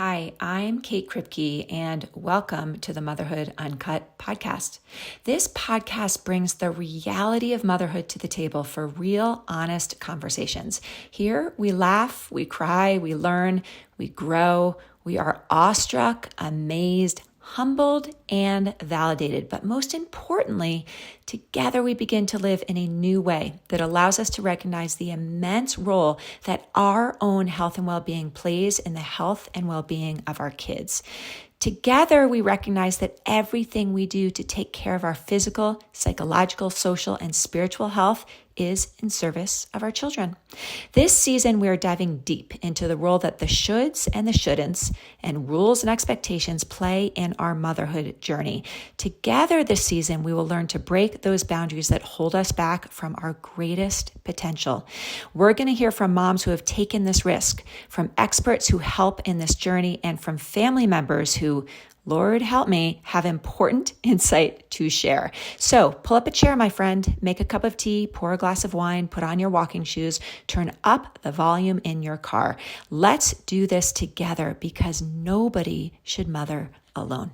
Hi, I'm Kate Kripke, and welcome to the Motherhood Uncut podcast. This podcast brings the reality of motherhood to the table for real, honest conversations. Here, we laugh, we cry, we learn, we grow, we are awestruck, amazed, humbled, and validated. But most importantly, together we begin to live in a new way that allows us to recognize the immense role that our own health and well-being plays in the health and well-being of our kids. Together, we recognize that everything we do to take care of our physical, psychological, social, and spiritual health is in service of our children. This season, we are diving deep into the role that the shoulds and the shouldn'ts and rules and expectations play in our motherhood journey. Together this season, we will learn to break those boundaries that hold us back from our greatest potential. We're going to hear from moms who have taken this risk, from experts who help in this journey, and from family members who, Lord help me, have important insight to share. So pull up a chair, my friend, make a cup of tea, pour a glass of wine, put on your walking shoes, turn up the volume in your car. Let's do this together because nobody should mother alone.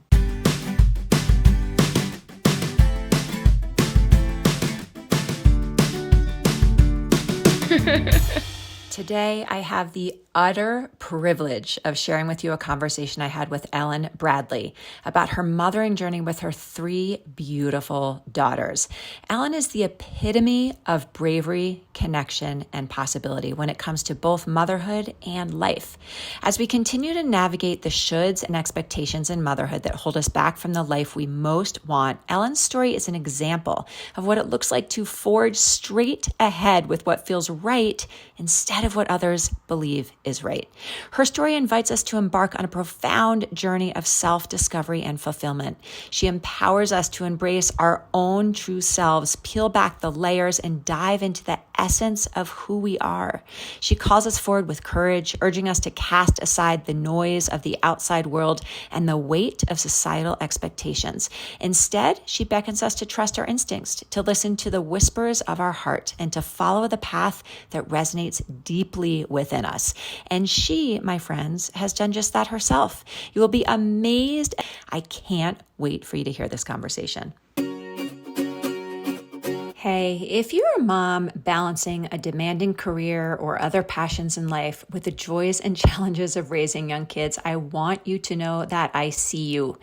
Today, I have the utter privilege of sharing with you a conversation I had with Ellen Bradley about her mothering journey with her 3 beautiful daughters. Ellen is the epitome of bravery, connection, and possibility when it comes to both motherhood and life. As we continue to navigate the shoulds and expectations in motherhood that hold us back from the life we most want, Ellen's story is an example of what it looks like to forge straight ahead with what feels right instead of what others believe is right. Her story invites us to embark on a profound journey of self-discovery and fulfillment. She empowers us to embrace our own true selves, peel back the layers, and dive into the essence of who we are. She calls us forward with courage, urging us to cast aside the noise of the outside world and the weight of societal expectations. Instead, she beckons us to trust our instincts, to listen to the whispers of our heart, and to follow the path that resonates deeply within us. And she, my friends, has done just that herself. You will be amazed. I can't wait for you to hear this conversation. Hey, if you're a mom balancing a demanding career or other passions in life with the joys and challenges of raising young kids, I want you to know that I see you.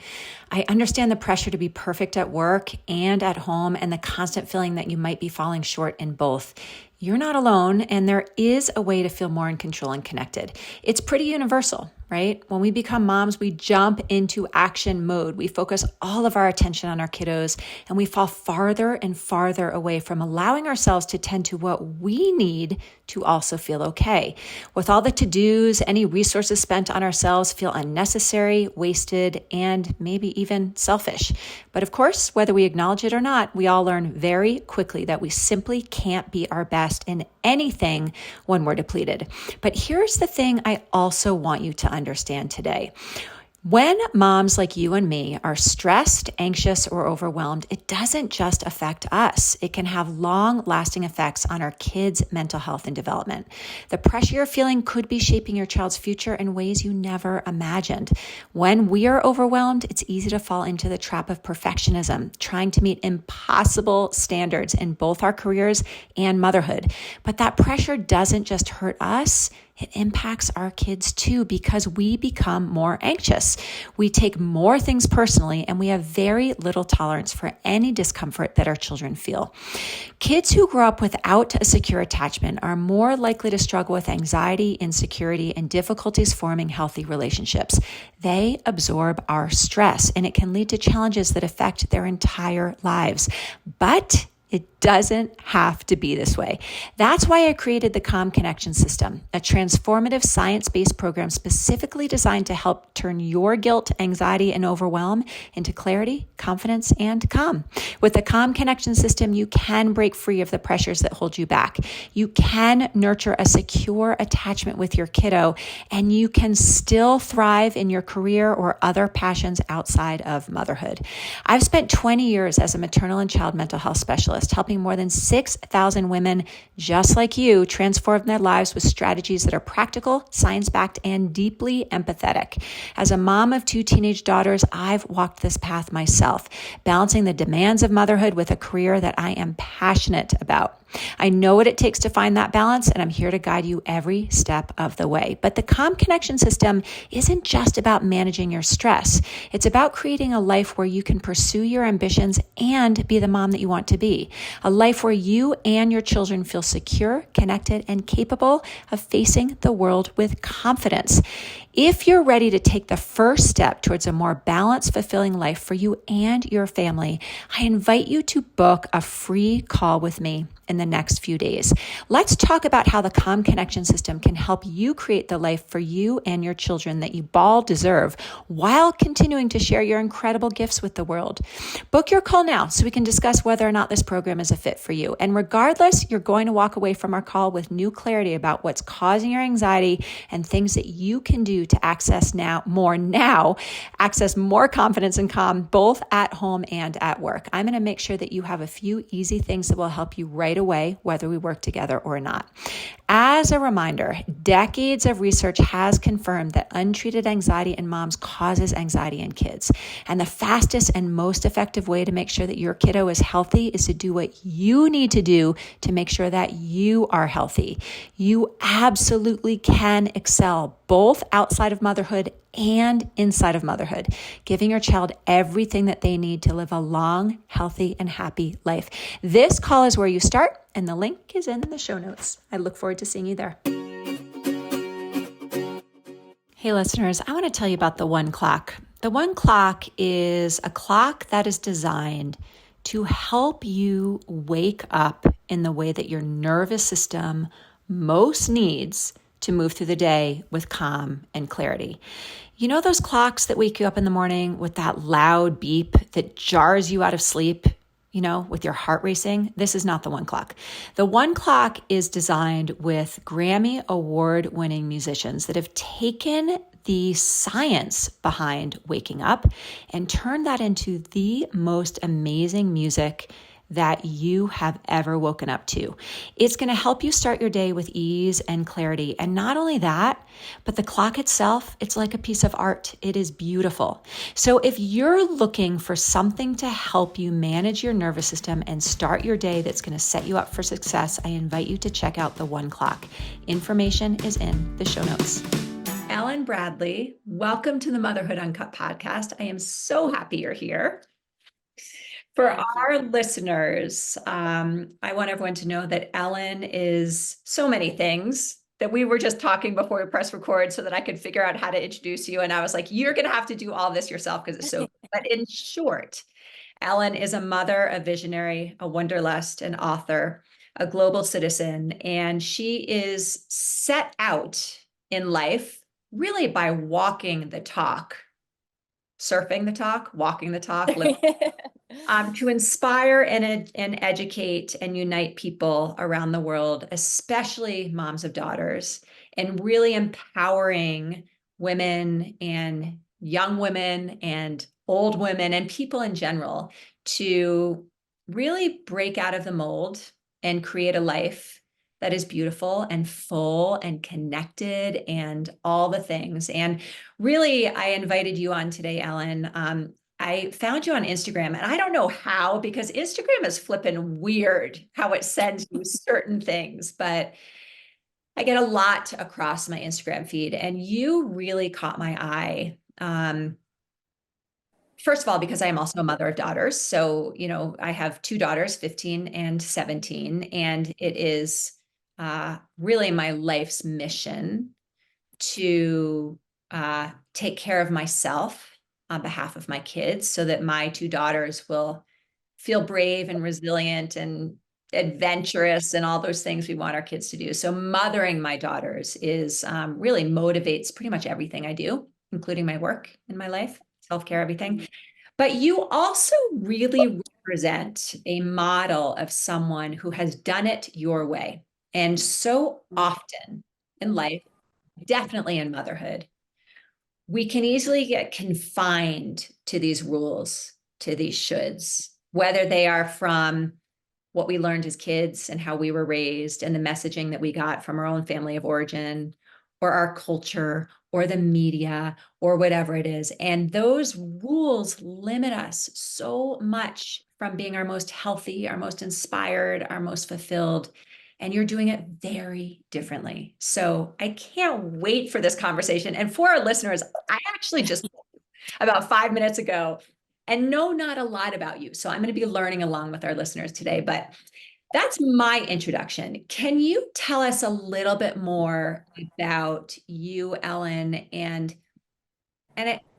I understand the pressure to be perfect at work and at home and the constant feeling that you might be falling short in both. You're not alone, and there is a way to feel more in control and connected. It's pretty universal, right? When we become moms, we jump into action mode. We focus all of our attention on our kiddos, and we fall farther and farther away from allowing ourselves to tend to what we need to also feel okay. With all the to-dos, any resources spent on ourselves feel unnecessary, wasted, and maybe even selfish. But of course, whether we acknowledge it or not, we all learn very quickly that we simply can't be our best in anything when we're depleted. But here's the thing I also want you to understand today. When moms like you and me are stressed, anxious, or overwhelmed, it doesn't just affect us. It can have long-lasting effects on our kids' mental health and development. The pressure you're feeling could be shaping your child's future in ways you never imagined. When we are overwhelmed, it's easy to fall into the trap of perfectionism, trying to meet impossible standards in both our careers and motherhood. But that pressure doesn't just hurt us. It impacts our kids too because we become more anxious. We take more things personally and we have very little tolerance for any discomfort that our children feel. Kids who grow up without a secure attachment are more likely to struggle with anxiety, insecurity, and difficulties forming healthy relationships. They absorb our stress and it can lead to challenges that affect their entire lives. But it doesn't have to be this way. That's why I created the Calm Connection System, a transformative science-based program specifically designed to help turn your guilt, anxiety, and overwhelm into clarity, confidence, and calm. With the Calm Connection System, you can break free of the pressures that hold you back. You can nurture a secure attachment with your kiddo, and you can still thrive in your career or other passions outside of motherhood. I've spent 20 years as a maternal and child mental health specialist, helping helping more than 6,000 women just like you transform their lives with strategies that are practical, science-backed, and deeply empathetic. As a mom of 2 teenage daughters, I've walked this path myself, balancing the demands of motherhood with a career that I am passionate about. I know what it takes to find that balance, and I'm here to guide you every step of the way. But the Calm Connection system isn't just about managing your stress. It's about creating a life where you can pursue your ambitions and be the mom that you want to be. A life where you and your children feel secure, connected, and capable of facing the world with confidence. If you're ready to take the first step towards a more balanced, fulfilling life for you and your family, I invite you to book a free call with me in the next few days. Let's talk about how the Calm Connection system can help you create the life for you and your children that you all deserve while continuing to share your incredible gifts with the world. Book your call now so we can discuss whether or not this program is a fit for you. And regardless, you're going to walk away from our call with new clarity about what's causing your anxiety and things that you can do to access more confidence and calm, both at home and at work. I'm going to make sure that you have a few easy things that will help you right away, whether we work together or not. As a reminder, decades of research has confirmed that untreated anxiety in moms causes anxiety in kids. And the fastest and most effective way to make sure that your kiddo is healthy is to do what you need to do to make sure that you are healthy. You absolutely can excel both outside of motherhood and inside of motherhood, giving your child everything that they need to live a long, healthy, and happy life. This call is where you start, and the link is in the show notes. I look forward to seeing you there. Hey, listeners, I want to tell you about the One Clock. The One Clock is a clock that is designed to help you wake up in the way that your nervous system most needs to move through the day with calm and clarity. You know those clocks that wake you up in the morning with that loud beep that jars you out of sleep, with your heart racing? This is not the One Clock. The One Clock is designed with Grammy Award-winning musicians that have taken the science behind waking up and turned that into the most amazing music that you have ever woken up to. It's going to help you start your day with ease and clarity. And not only that, but the clock itself, it's like a piece of art. It is beautiful. So if you're looking for something to help you manage your nervous system and start your day that's going to set you up for success, I invite you to check out the One Clock. Information is in the show notes. Ellen Bradley, welcome to the Motherhood Uncut podcast. I am so happy you're here. For our listeners, I want everyone to know that Ellen is so many things that we were just talking before we press record so that I could figure out how to introduce you. And I was like, you're going to have to do all this yourself because it's so good. But in short, Ellen is a mother, a visionary, a wanderlust, an author, a global citizen. And she is set out in life really by walking the talk, surfing the talk, walking the talk, to inspire and educate and unite people around the world, especially moms of daughters, and really empowering women and young women and old women and people in general to really break out of the mold and create a life that is beautiful and full and connected and all the things. And really, I invited you on today, Ellen. I found you on Instagram, and I don't know how, because Instagram is flipping weird how it sends you certain things, but I get a lot across my Instagram feed, and you really caught my eye. First of all, because I am also a mother of daughters. So, I have 2 daughters, 15 and 17, and it is really my life's mission to take care of myself on behalf of my kids so that my 2 daughters will feel brave and resilient and adventurous and all those things we want our kids to do. So mothering my daughters is really motivates pretty much everything I do, including my work and my life, self-care, everything. But you also really represent a model of someone who has done it your way. And so often in life, definitely in motherhood, we can easily get confined to these rules, to these shoulds, whether they are from what we learned as kids and how we were raised and the messaging that we got from our own family of origin or our culture or the media or whatever it is. And those rules limit us so much from being our most healthy, our most inspired, our most fulfilled. And you're doing it very differently. So I can't wait for this conversation. And for our listeners, I actually just about 5 minutes ago and know not a lot about you. So I'm going to be learning along with our listeners today, but that's my introduction. Can you tell us a little bit more about you, Ellen?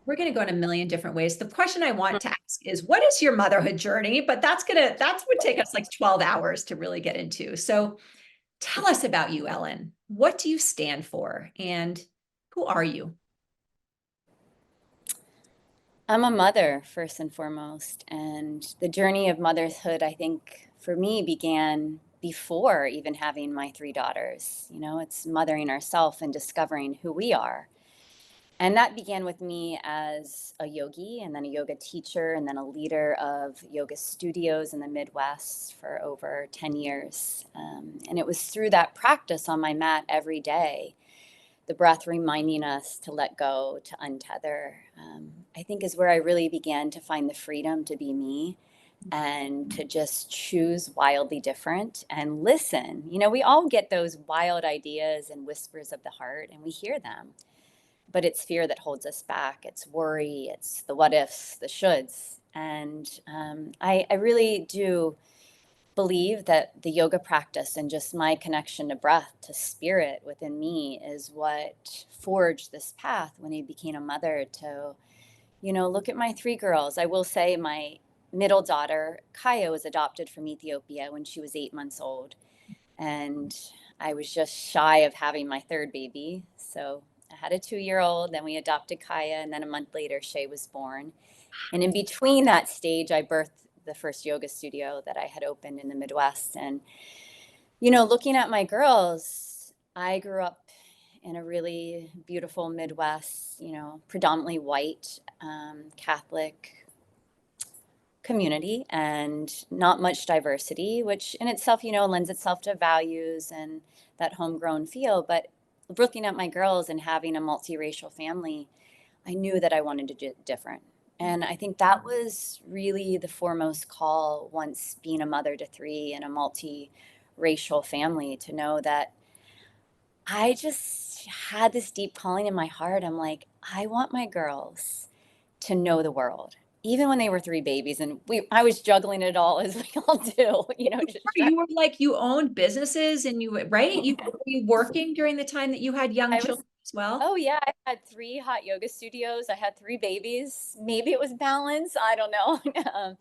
We're going to go in a million different ways. The question I want to ask is, what is your motherhood journey? But that would take us like 12 hours to really get into. So tell us about you, Ellen. What do you stand for? And who are you? I'm a mother, first and foremost. And the journey of motherhood, I think, for me began before even having my three daughters. It's mothering ourselves and discovering who we are. And that began with me as a yogi and then a yoga teacher and then a leader of yoga studios in the Midwest for over 10 years. And it was through that practice on my mat every day, the breath reminding us to let go, to untether, I think is where I really began to find the freedom to be me and to just choose wildly different and listen. We all get those wild ideas and whispers of the heart, and we hear them. But it's fear that holds us back. It's worry. It's the what ifs, the shoulds. And I really do believe that the yoga practice and just my connection to breath, to spirit within me is what forged this path when I became a mother to, look at my three girls. I will say my middle daughter, Kaya, was adopted from Ethiopia when she was 8 months old. And I was just shy of having my third baby. So I had a 2-year old, then we adopted Kaya, and then a month later, Shay was born. And in between that stage, I birthed the first yoga studio that I had opened in the Midwest. And, looking at my girls, I grew up in a really beautiful Midwest, predominantly white, Catholic community and not much diversity, which in itself, lends itself to values and that homegrown feel. But looking at my girls and having a multiracial family, I knew that I wanted to do different. And I think that was really the foremost call once being a mother to three in a multiracial family, to know that I just had this deep calling in my heart. I'm like, I want my girls to know the world, even when they were three babies. And I was juggling it all as we all do, just trying. You were like, you owned businesses and right? Were you working during the time that you had young I was children as well? Oh yeah, I had three hot yoga studios. I had three babies. Maybe it was balance. I don't know.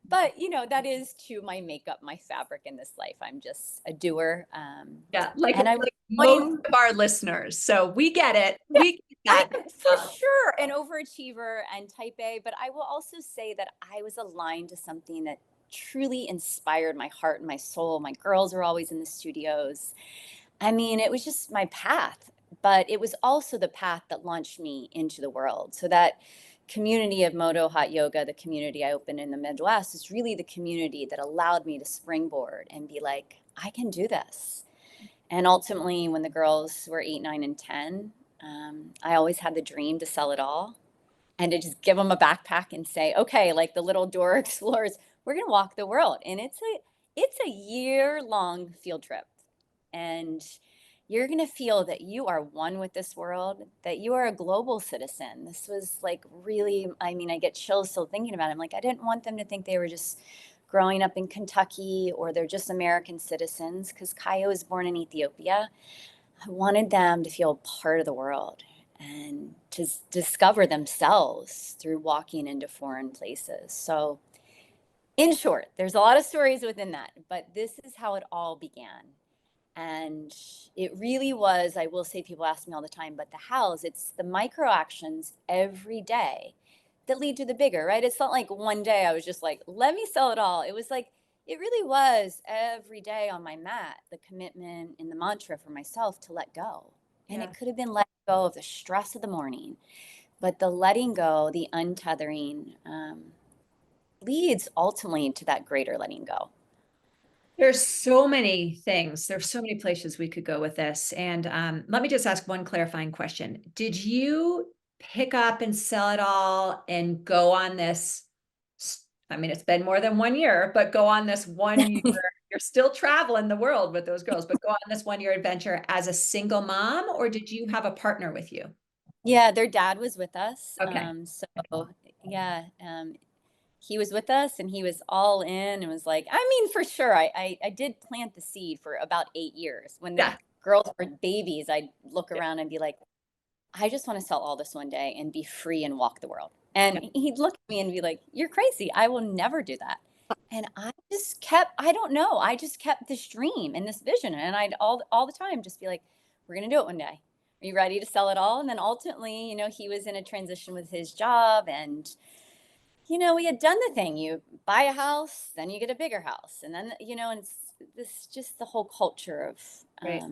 But that is to my makeup, my fabric in this life. I'm just a doer. Yeah, And I was like most wanting, of our listeners. So we get it. yeah, We get that. for sure, an overachiever and type A. But I will also say that I was aligned to something that truly inspired my heart and my soul. My girls were always in the studios. I mean, it was just my path, but it was also the path that launched me into the world. So that community of Moto Hot Yoga, the community I opened in the Midwest, is really the community that allowed me to springboard and be like, I can do this. And ultimately, when the girls were 8, 9, and 10, I always had the dream to sell it all and to just give them a backpack and say, okay, like the little door explorers, we're going to walk the world. And it's a year-long field trip. And you're going to feel that you are one with this world, that you are a global citizen. This was like really, I mean, I get chills still thinking about it. I'm like, I didn't want them to think they were just growing up in Kentucky or they're just American citizens, because Kaya was born in Ethiopia. I wanted them to feel part of the world and to discover themselves through walking into foreign places. So, in short, there's a lot of stories within that, but this is how it all began. And it really was, I will say, people ask me all the time, but the hows, it's the micro actions every day that lead to the bigger, right? It's not like one day I was just like, let me sell it all. It was like, it really was every day on my mat, the commitment and the mantra for myself to let go. And Yeah. it could have been letting go of the stress of the morning, but the letting go, the untethering, leads ultimately to that greater letting go. There's so many things. There's so many places we could go with this. And let me just ask one clarifying question. Did you pick up and sell it all and go on this? I mean, it's been more than 1 year, but go on this 1 year. You're still traveling the world with those girls, but go on this 1 year adventure as a single mom, or did you have a partner with you? Yeah, their dad was with us. Okay. So yeah, he was with us and he was all in and was like, I mean, for sure, I did plant the seed for about 8 years. When the Yeah. girls were babies, I'd look Yeah. around and be like, I just want to sell all this one day and be free and walk the world. Yeah. And he'd look at me and be like, you're crazy. I will never do that. And I just kept, I don't know, I just kept this dream and this vision. And I'd all the time just be like, we're going to do it one day. Are you ready to sell it all? And then ultimately, he was in a transition with his job, and we had done the thing. You buy a house, then you get a bigger house. And then, and it's this just the whole culture of, Right.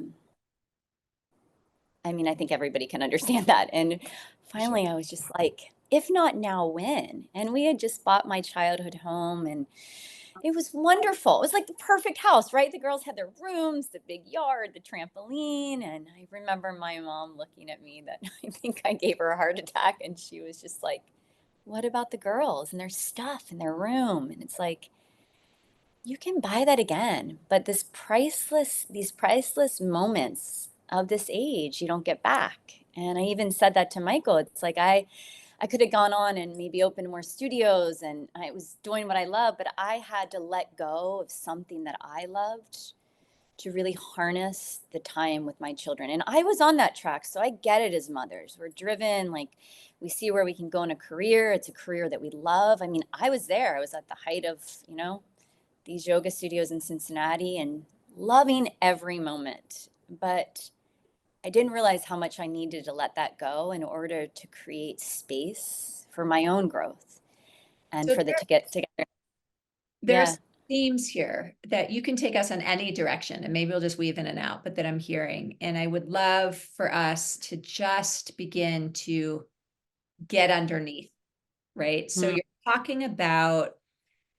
I mean, I think everybody can understand that. And For sure. finally, I was just like, if not now, when? And we had just bought my childhood home, and it was wonderful. It was like the perfect house, right? The girls had their rooms, the big yard, the trampoline. And I remember my mom looking at me that I think I gave her a heart attack. And she was just like, what about the girls and their stuff in their room? And it's like, you can buy that again, but these priceless moments of this age, you don't get back. And I even said that to Michael. It's like I could have gone on and maybe opened more studios, and I was doing what I love, but I had to let go of something that I loved to really harness the time with my children. And I was on that track. So I get it. As mothers, we're driven, like we see where we can go in a career. It's a career that we love. I mean, I was there. I was at the height of, these yoga studios in Cincinnati and loving every moment. But I didn't realize how much I needed to let that go in order to create space for my own growth and So for the to get together. Yeah. there's themes here that you can take us in any direction, and maybe we'll just weave in and out, but that I'm hearing. And I would love for us to just begin to get underneath, right? So you're talking about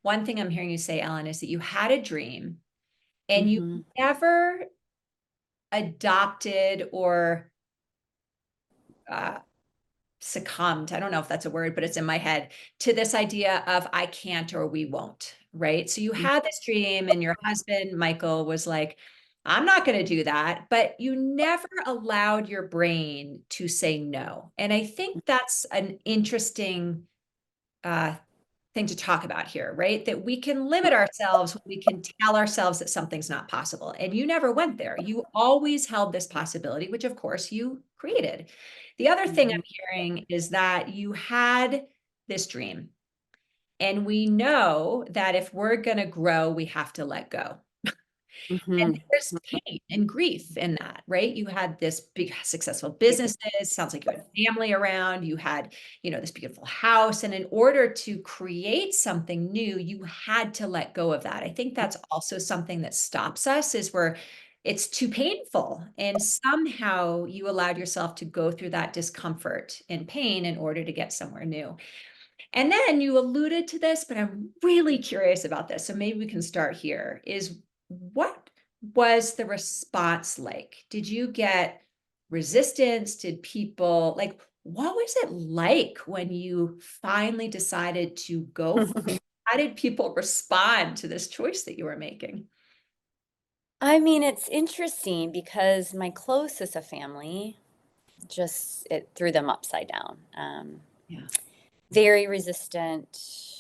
one thing I'm hearing you say, Ellen, is that you had a dream and you Mm-hmm. never adopted or uh, succumbed, I don't know if that's a word, but it's in my head, to this idea of I can't or we won't, right? So you had this dream, and your husband, Michael, was like, I'm not going to do that. But you never allowed your brain to say no. And I think that's an interesting uh, thing to talk about here, right? That we can limit ourselves, we can tell ourselves that something's not possible. And you never went there. You always held this possibility, which of course you created. The other thing Mm-hmm. I'm hearing is that you had this dream. And we know that if we're going to grow, we have to let go. And Mm-hmm. there's pain and grief in that, right? You had this big successful businesses, sounds like you had family around, you had, this beautiful house. And in order to create something new, you had to let go of that. I think that's also something that stops us is where it's too painful. And somehow you allowed yourself to go through that discomfort and pain in order to get somewhere new. And then you alluded to this, but I'm really curious about this. So maybe we can start here. Is what was the response like? Did you get resistance? Did people like, what was it like when you finally decided to go for it? How did people respond to this choice that you were making? I mean, it's interesting because my closest of family just it threw them upside down. Yeah, Very resistant.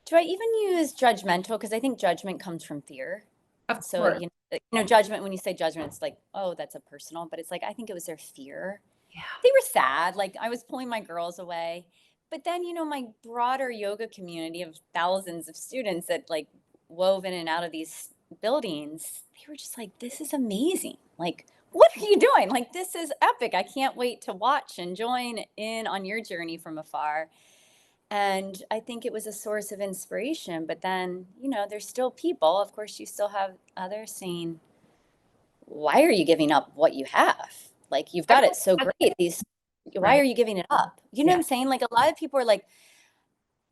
Do I even use judgmental? Because I think judgment comes from fear. of So, course. judgment, when you say judgment, it's like, oh, that's a personal, but it's like, I think it was their fear. Yeah. They were sad. Like, I was pulling my girls away. But then, my broader yoga community of thousands of students that like wove in and out of these buildings, they were just like, this is amazing. Like, what are you doing? Like, this is epic. I can't wait to watch and join in on your journey from afar. And I think it was a source of inspiration. But then, there's still people. Of course, you still have others saying, why are you giving up what you have? Like, you've got it so great. Why Right. are you giving it up? You know what Yeah. I'm saying? Like, a lot of people are like,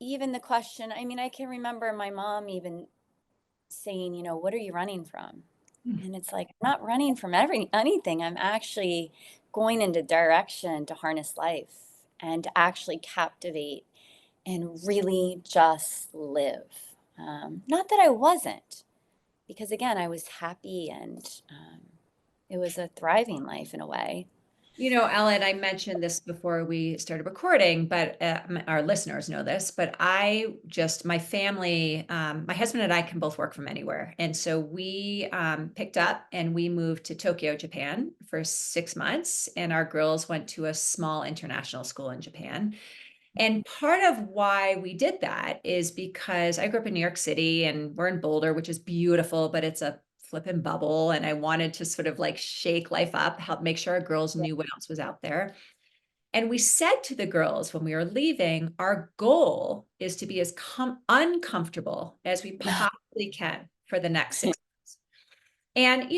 even the question, I mean, I can remember my mom even saying, what are you running from? And it's like, I'm not running from anything. I'm actually going into direction to harness life and to actually captivate and really just live. Not that I wasn't, because again, I was happy and it was a thriving life in a way. Ellen, I mentioned this before we started recording, but our listeners know this. But my family, my husband and I can both work from anywhere. And so we picked up and we moved to Tokyo, Japan for 6 months. And our girls went to a small international school in Japan. And part of why we did that is because I grew up in New York City and we're in Boulder, which is beautiful, but it's a flippin' bubble. And I wanted to sort of like shake life up, help make sure our girls knew what else was out there. And we said to the girls when we were leaving, our goal is to be as uncomfortable as we possibly can for the next 6 months. And,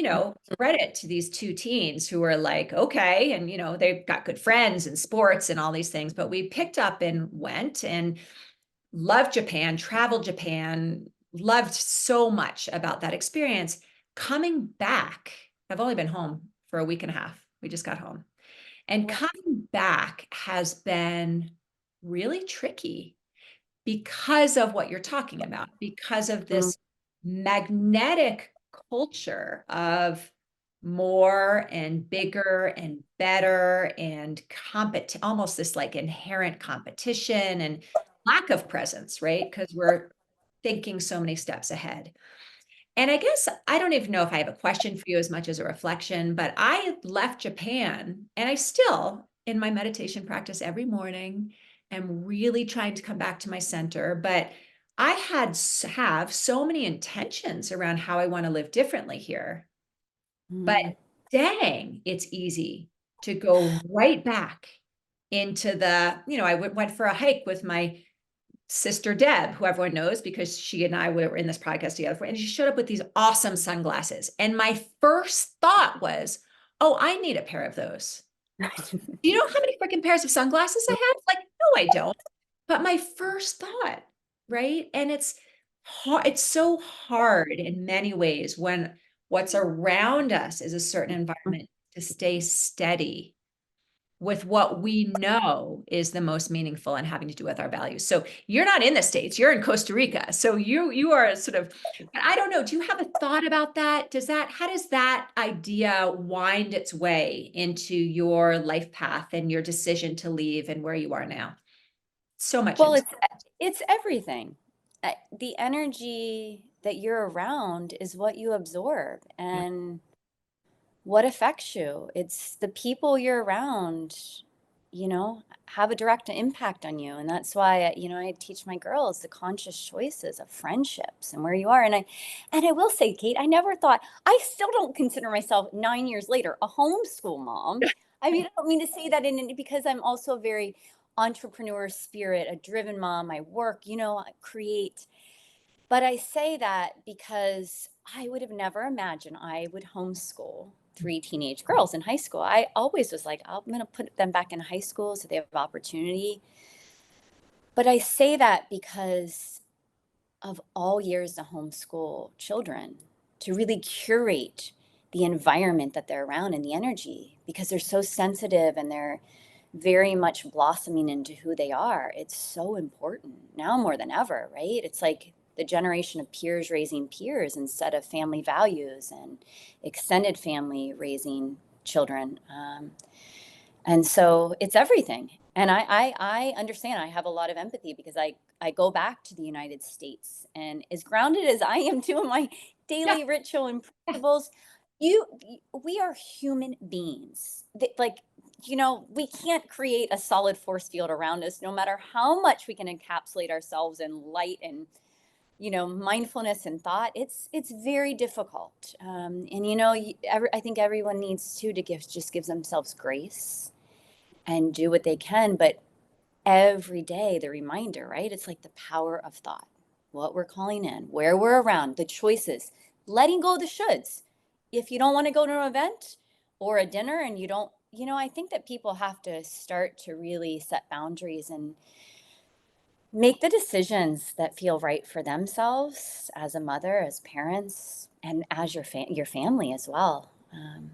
credit to these two teens who were like, okay. And, they've got good friends and sports and all these things. But we picked up and went and loved Japan, traveled Japan, loved so much about that experience. Coming back, I've only been home for a week and a half. We just got home. And coming back has been really tricky because of what you're talking about, because of Mm. this magnetic culture of more and bigger and better and almost this like inherent competition and lack of presence, right? Because we're thinking so many steps ahead. And I guess I don't even know if I have a question for you as much as a reflection, but I left Japan and I still, in my meditation practice every morning, am really trying to come back to my center. But have so many intentions around how I want to live differently here. But Mm. dang, it's easy to go right back into I went for a hike with my sister Deb, who everyone knows because she and I were in this podcast together, and she showed up with these awesome sunglasses. And my first thought was, oh, I need a pair of those. Do you know how many freaking pairs of sunglasses I have? Like, no, I don't. But my first thought, right? And it's hard, it's so hard in many ways when what's around us is a certain environment to stay steady with what we know is the most meaningful and having to do with our values. So you're not in the States, you're in Costa Rica. So you are sort of, but I don't know, do you have a thought about that? How does that idea wind its way into your life path and your decision to leave and where you are now? So much Well, into it's everything. The energy that you're around is what you absorb yeah. and what affects you. It's the people you're around, have a direct impact on you. And that's why, I teach my girls the conscious choices of friendships and where you are. And I will say, Kate, I never thought, I still don't consider myself 9 years later a homeschool mom. I mean, I don't mean to say that because I'm also a very entrepreneur spirit, a driven mom. I work, I create. But I say that because I would have never imagined I would homeschool three teenage girls in high school. I always was like, I'm going to put them back in high school so they have opportunity. But I say that because of all years to homeschool children, to really curate the environment that they're around and the energy, because they're so sensitive and they're very much blossoming into who they are. It's so important now more than ever, right? It's like the generation of peers raising peers instead of family values and extended family raising children. And so it's everything. And I understand. I have a lot of empathy because I go back to the United States, and as grounded as I am too in my Yeah. daily ritual and Yeah. principles, we are human beings. We can't create a solid force field around us, no matter how much we can encapsulate ourselves in light and mindfulness and thought. It's very difficult. And I think everyone needs to give themselves grace and do what they can. But every day, the reminder, right? It's like the power of thought, what we're calling in, where we're around, the choices, letting go of the shoulds. If you don't want to go to an event or a dinner and you don't, I think that people have to start to really set boundaries and make the decisions that feel right for themselves as a mother, as parents, and as your family as well,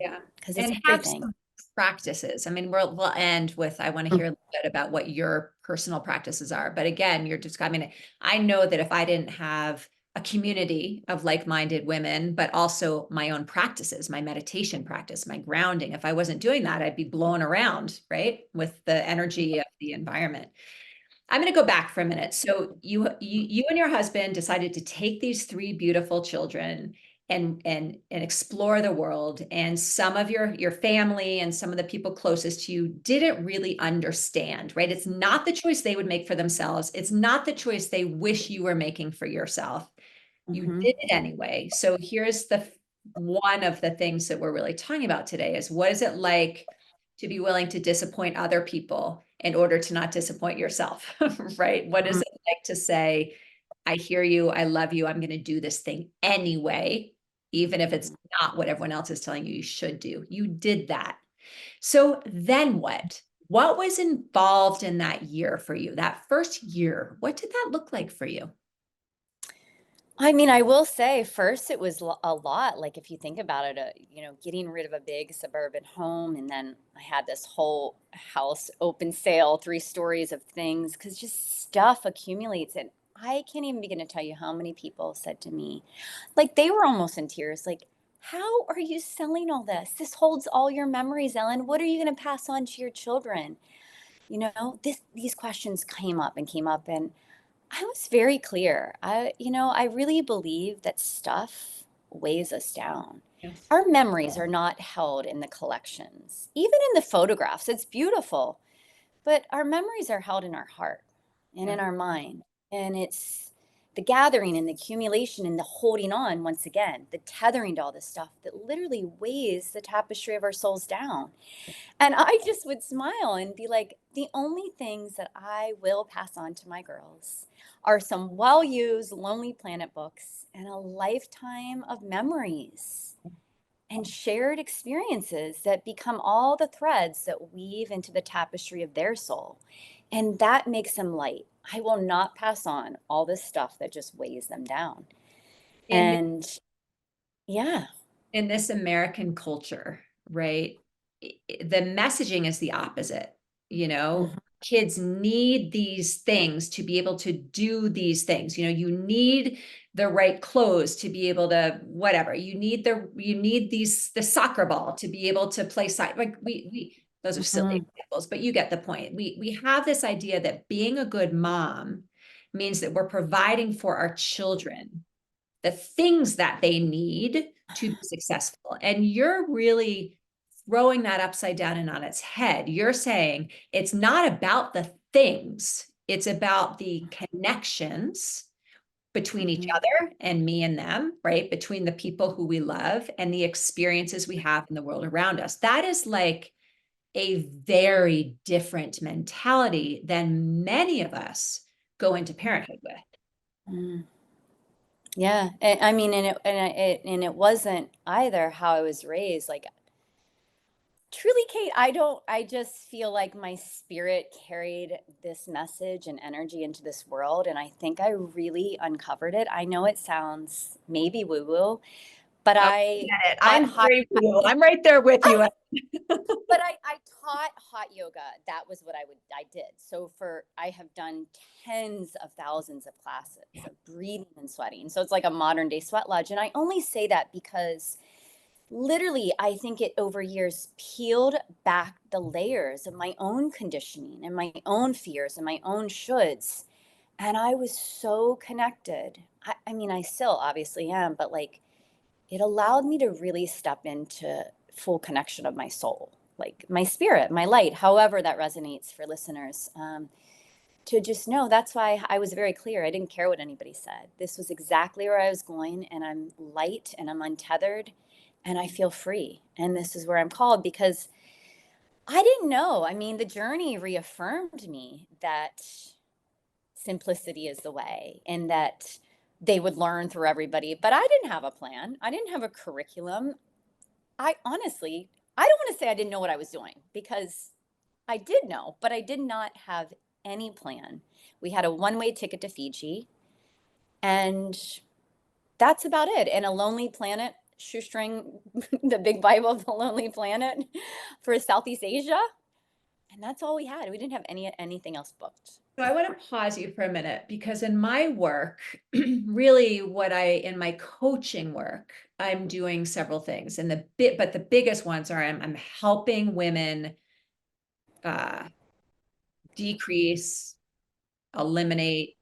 Yeah. because it's And have everything. some practices. I mean, we'll end with, I want to hear a little bit about what your personal practices are. But again, you're describing it. I know that if I didn't have a community of like-minded women, but also my own practices, my meditation practice, my grounding, if I wasn't doing that, I'd be blown around, right? With the energy of the environment. I'm going to go back for a minute. So you and your husband decided to take these three beautiful children and explore the world. And some of your family and some of the people closest to you didn't really understand, right? It's not the choice they would make for themselves. It's not the choice they wish you were making for yourself. You Hmm. did it anyway. So here's the one of the things that we're really talking about today is what is it like to be willing to disappoint other people in order to not disappoint yourself, right? What is it like to say, I hear you, I love you, I'm going to do this thing anyway, even if it's not what everyone else is telling you you should do. You did that. So then what? What was involved in that year for you? That first year, what did that look like for you? I mean, I will say first it was a lot. Like if you think about it, getting rid of a big suburban home, and then I had this whole house open sale, 3 stories of things, because just stuff accumulates. And I can't even begin to tell you how many people said to me, like they were almost in tears, like, "How are you selling all this? This holds all your memories, Ellen. What are you going to pass on to your children?" These questions came up, and I was very clear. I really believe that stuff weighs us down. Yes. Our memories are not held in the collections, even in the photographs. It's beautiful, but our memories are held in our heart and Yeah. in our mind. And it's the gathering and the accumulation and the holding on, once again, the tethering to all this stuff that literally weighs the tapestry of our souls down. And I just would smile and be like, the only things that I will pass on to my girls are some well used Lonely Planet books and a lifetime of memories and shared experiences that become all the threads that weave into the tapestry of their soul. And that makes them light. I will not pass on all this stuff that just weighs them down. In And yeah. in this American culture, right? The messaging is the opposite. You know, Mhm. kids need these things to be able to do these things. You know, you need the right clothes to be able to whatever. You need the soccer ball to be able to play side. Like we those are silly Mhm. examples, but you get the point. We have this idea that being a good mom means that we're providing for our children the things that they need to be successful. And you're really throwing that upside down and on its head. You're saying it's not about the things, it's about the connections between each Mhm. other and me and them, right? Between the people who we love and the experiences we have in the world around us. That is like a very different mentality than many of us go into parenthood with. Mm. Yeah, and I mean, and it wasn't either how I was raised. Like, truly, Kate, I just feel like my spirit carried this message and energy into this world, and I think I really uncovered it. I know it sounds maybe woo woo, but Oh, I get it. taught I'm hot. very cool. I'm right there with you. But I taught hot yoga. That was what I did. So I have done tens of thousands of classes of breathing and sweating. So it's like a modern day sweat lodge. And I only say that because literally I think it over years peeled back the layers of my own conditioning and my own fears and my own shoulds. And I was so connected. I mean, I still obviously am, but like it allowed me to really step into full connection of my soul, like my spirit, my light, however that resonates for listeners. To just know that's why I was very clear. I didn't care what anybody said. This was exactly where I was going, and I'm light and I'm untethered and I feel free. And this is where I'm called because I didn't know. I mean, the journey reaffirmed me that simplicity is the way and that they would learn through everybody. But I didn't have a plan, I didn't have a curriculum. I honestly, I don't want to say I didn't know what I was doing because I did know, but I did not have any plan. We had a one-way ticket to Fiji, and that's about it. And a Lonely Planet shoestring, the big Bible of the Lonely Planet for Southeast Asia. And that's all we had. We didn't have anything else booked. So I want to pause you for a minute because in my work, really in my coaching work, I'm doing several things. And but the biggest ones are I'm helping women uh, decrease, eliminate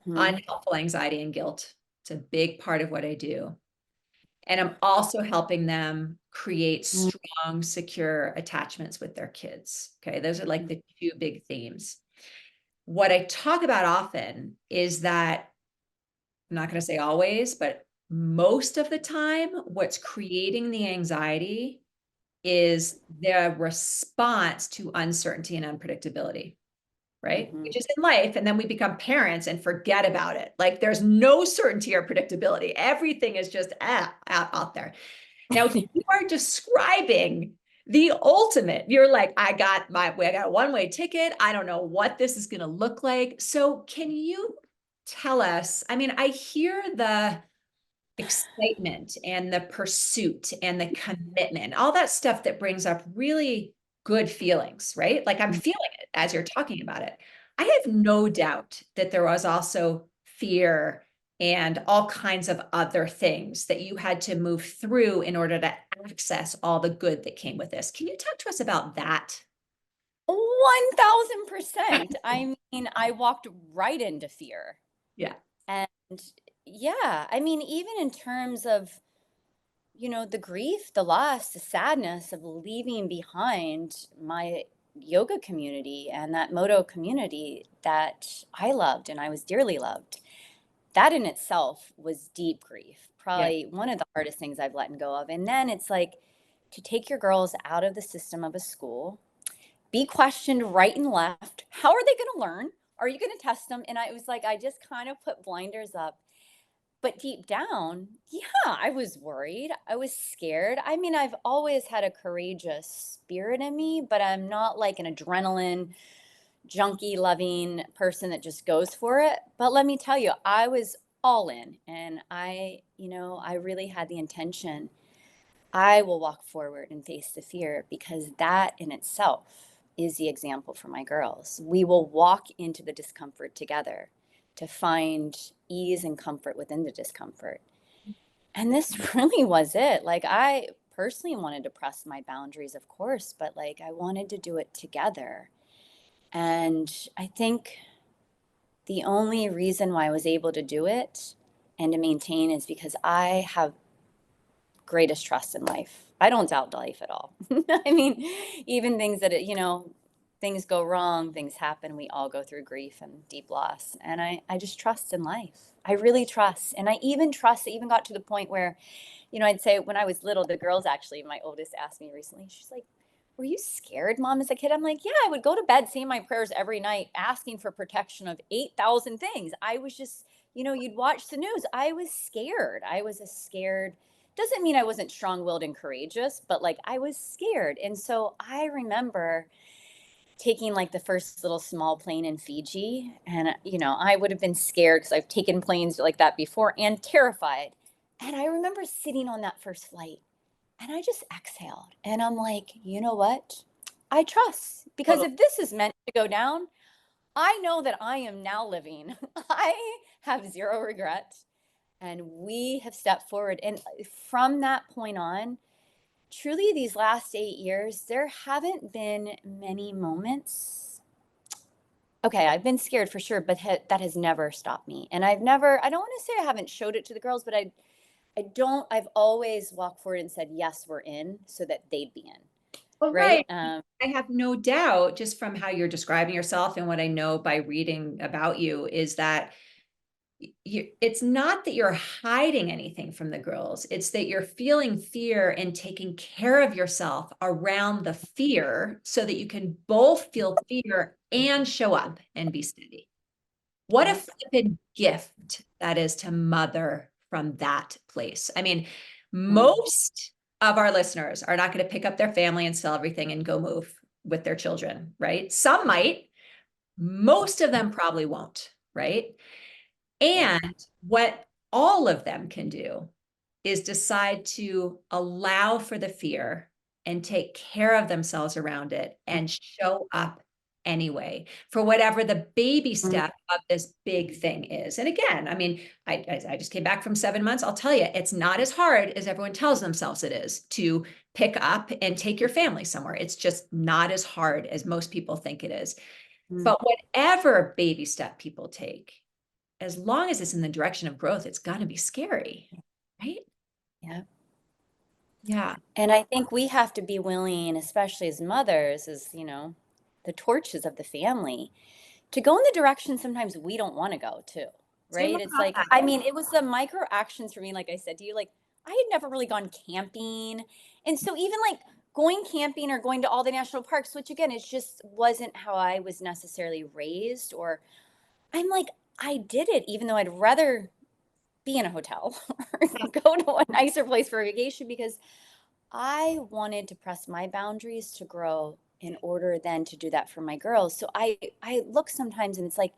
Hmm. unhelpful anxiety and guilt. It's a big part of what I do. And I'm also helping them create strong, secure attachments with their kids. Okay. Those are like the two big themes. What I talk about often is that I'm not going to say always, but most of the time, what's creating the anxiety is the response to uncertainty and unpredictability, right? Hmm. Which is in life. And then we become parents and forget about it. Like there's no certainty or predictability. Everything is just out there. Now, you are describing the ultimate. You're like, I got a one-way ticket. I don't know what this is going to look like. So can you tell us? I mean, I hear the excitement and the pursuit and the commitment, all that stuff that brings up really good feelings, right? Like I'm feeling it as you're talking about it. I have no doubt that there was also fear and all kinds of other things that you had to move through in order to access all the good that came with this. Can you talk to us about that? 1000%. I mean, I walked right into fear. Yeah. And yeah, I mean, even in terms of, the grief, the loss, the sadness of leaving behind my yoga community and that moto community that I loved and I was dearly loved. That in itself was deep grief, Yeah. probably one of the hardest things I've let go of. And then it's like to take your girls out of the system of a school, be questioned right and left. How are they going to learn? Are you going to test them? And I was like, I just kind of put blinders up. But deep down, yeah, I was worried. I was scared. I mean, I've always had a courageous spirit in me, but I'm not like an adrenaline junkie loving person that just goes for it. But let me tell you, I was all in and I really had the intention. I will walk forward and face the fear because that in itself is the example for my girls. We will walk into the discomfort together to find ease and comfort within the discomfort. And this really was it. Like, I personally wanted to press my boundaries, of course, but like, I wanted to do it together. And I think the only reason why I was able to do it and to maintain is because I have greatest trust in life. I don't doubt life at all. I mean, even things that, things go wrong, things happen. We all go through grief and deep loss. And I just trust in life. I really trust. And I even trust, it even got to the point where, I'd say when I was little, the girls actually, my oldest asked me recently, she's like, were you scared, Mom, as a kid? I'm like, yeah, I would go to bed saying my prayers every night, asking for protection of 8,000 things. I was just, you'd watch the news. I was scared. I was a scared, doesn't mean I wasn't strong willed and courageous, but like I was scared. And so I remember taking like the first little small plane in Fiji. And, I would have been scared because I've taken planes like that before and terrified. And I remember sitting on that first flight and I just exhaled. And I'm like, you know what? I trust because Totally. if this is meant to go down, I know that I am now living. I have zero regret. And we have stepped forward. And from that point on, truly these last 8 years, there haven't been many moments. Okay, I've been scared for sure, but that has never stopped me. And I don't want to say I haven't showed it to the girls, but I've always walked forward and said, yes, we're in so that they'd be in. Well, Right. right. I have no doubt, just from how you're describing yourself and what I know by reading about you, is that it's not that you're hiding anything from the girls. It's that you're feeling fear and taking care of yourself around the fear so that you can both feel fear and show up and be steady. What a Yep. flippin' gift that is to mother from that place. I mean, Mm. most of our listeners are not going to pick up their family and sell everything and go move with their children, right? Some might, Most of them probably won't, right? Yeah. And what all of them can do is decide to allow for the fear and take care of themselves around it and show up anyway for whatever the baby Mhm. step of this big thing is. And again, I mean, I just came back from 7 months. I'll tell you, it's not as hard as everyone tells themselves it is to pick up and take your family somewhere. It's just not as hard as most people think it is. Mm. But whatever baby step people take, as long as it's in the direction of growth, it's going to be scary, right? Yeah. Yeah. And I think we have to be willing, especially as mothers, as, the torches of the family, to go in the direction sometimes we don't want to go too. Say more Right? It's about like, that. I mean, it was the micro actions for me, like I said to you, like I had never really gone camping. And so even like going camping or going to all the national parks, which again, it just wasn't how I was necessarily raised, or I'm like, I did it even though I'd rather be in a hotel or go to a nicer place for a vacation, because I wanted to press my boundaries to grow in order then to do that for my girls. So I look sometimes and it's like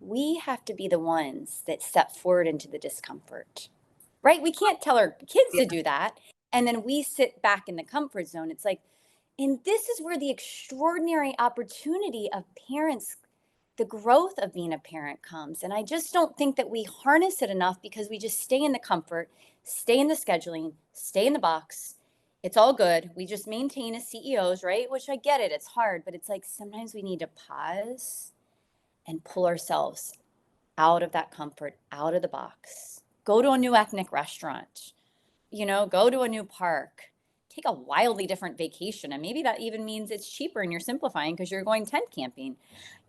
we have to be the ones that step forward into the discomfort. Right? We can't tell our kids Yeah. to do that and then we sit back in the comfort zone. It's like, and this is where the extraordinary opportunity of parents, the growth of being a parent comes. And I just don't think that we harness it enough because we just stay in the comfort, stay in the scheduling, stay in the box. It's all good. We just maintain as CEOs, right? Which I get it. It's hard, but it's like sometimes we need to pause and pull ourselves out of that comfort, out of the box. Go to a new ethnic restaurant, go to a new park, take a wildly different vacation. And maybe that even means it's cheaper and you're simplifying because you're going tent camping.